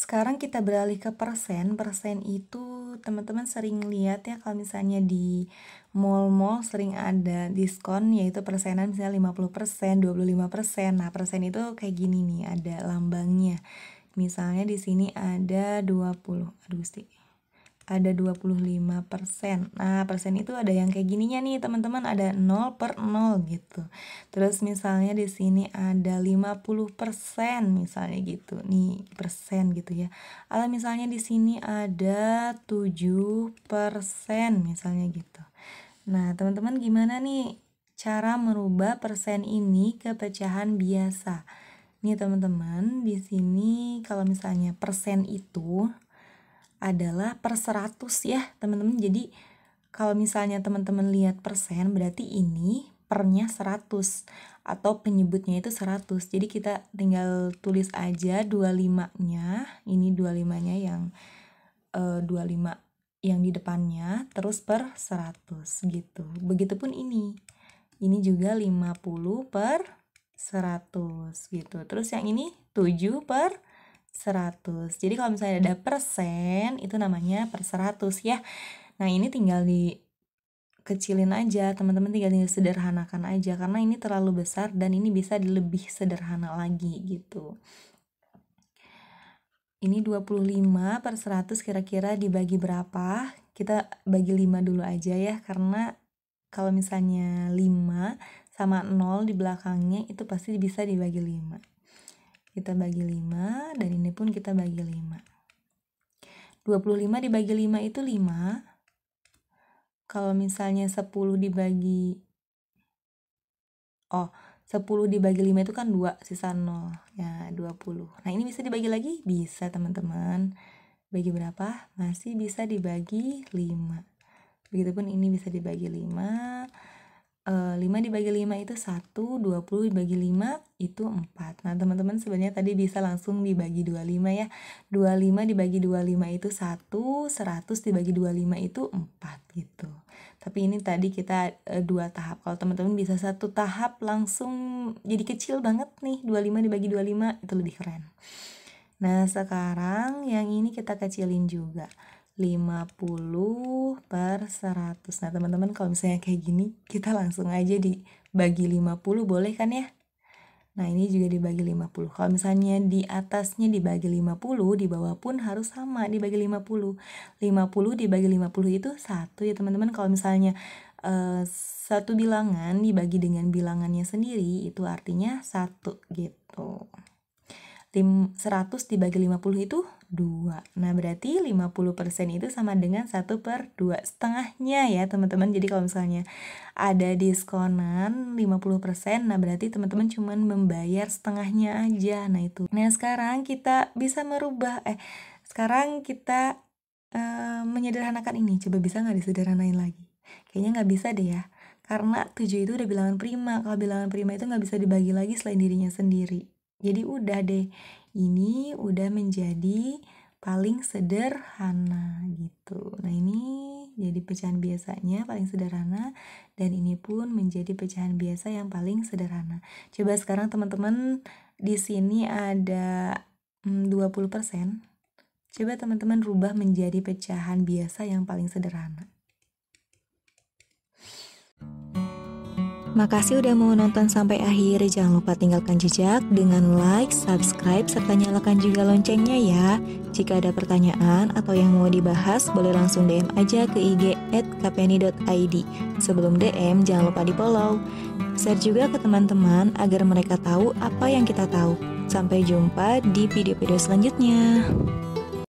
sekarang kita beralih ke persen. Persen itu teman-teman sering lihat ya, kalau misalnya di mall-mall sering ada diskon, yaitu persenan misalnya 50%, 25%. Nah, persen itu kayak gini nih, ada lambangnya. Misalnya di sini ada 25%. Nah, persen itu ada yang kayak gininya nih, teman-teman, ada 0/0 gitu. Terus misalnya di sini ada 50% misalnya gitu. Nih, persen gitu ya. Atau misalnya di sini ada 7% misalnya gitu. Nah, teman-teman gimana nih cara merubah persen ini ke pecahan biasa? Nih, teman-teman, di sini kalau misalnya persen itu adalah per 100 ya teman-teman. Jadi kalau misalnya teman-teman lihat persen, berarti ini pernya 100 atau penyebutnya itu 100. Jadi kita tinggal tulis aja 25-nya, ini 25-nya yang 25 yang di depannya, terus per 100 gitu. Begitupun ini juga 50 per 100 gitu. Terus yang ini 7 per 100. Jadi kalau misalnya ada persen, itu namanya per 100 ya. Nah, ini tinggal dikecilin aja, teman-teman, tinggal sederhanakan aja, karena ini terlalu besar dan ini bisa lebih sederhana lagi gitu. Ini 25 per 100 kira-kira dibagi berapa? Kita bagi 5 dulu aja ya, karena kalau misalnya 5 sama 0 di belakangnya itu pasti bisa dibagi 5. Kita bagi 5, dan ini pun kita bagi 5. 25 dibagi 5 itu 5. Kalau misalnya 10 dibagi 10 dibagi 5 itu kan 2, sisa 0. Ya, 20. Nah, ini bisa dibagi lagi? Bisa, teman-teman. Bagi berapa? Masih bisa dibagi 5. Begitupun ini bisa dibagi 5. 5 dibagi 5 itu 1, 20 dibagi 5 itu 4. Nah, teman-teman sebenarnya tadi bisa langsung dibagi 25 ya. 25 dibagi 25 itu 1, 100 dibagi 25 itu 4 gitu. Tapi ini tadi kita 2 tahap. Kalau teman-teman bisa 1 tahap langsung jadi kecil banget nih, 25 dibagi 25 itu lebih keren. Nah, sekarang yang ini kita kecilin juga. 50 per 100. Nah, teman-teman kalau misalnya kayak gini, kita langsung aja dibagi 50, boleh kan ya? Nah, ini juga dibagi 50. Kalau misalnya di atasnya dibagi 50, di bawah pun harus sama, dibagi 50. 50 dibagi 50 itu 1 ya, teman-teman. Kalau misalnya satu bilangan dibagi dengan bilangannya sendiri, itu artinya 1 gitu. 100 dibagi 50 itu 2. Nah, berarti 50% itu sama dengan 1 per 2 setengahnya ya, teman-teman. Jadi kalau misalnya ada diskonan 50%, nah berarti teman-teman cuma membayar setengahnya aja. Nah, itu. Nah, sekarang kita bisa merubah sekarang kita menyederhanakan ini. Coba bisa nggak disederhanain lagi? Kayaknya nggak bisa deh ya. Karena 7 itu udah bilangan prima. Kalau bilangan prima itu nggak bisa dibagi lagi selain dirinya sendiri. Jadi udah deh, ini udah menjadi paling sederhana gitu. Nah, ini jadi pecahan biasanya paling sederhana, dan ini pun menjadi pecahan biasa yang paling sederhana. Coba sekarang teman-teman, di sini ada 20%. Coba teman-teman rubah menjadi pecahan biasa yang paling sederhana. Makasih udah mau nonton sampai akhir. Jangan lupa tinggalkan jejak dengan like, subscribe, serta nyalakan juga loncengnya ya. Jika ada pertanyaan atau yang mau dibahas, boleh langsung DM aja ke IG @kpni.id. Sebelum DM, jangan lupa di follow. Share juga ke teman-teman agar mereka tahu apa yang kita tahu. Sampai jumpa di video-video selanjutnya.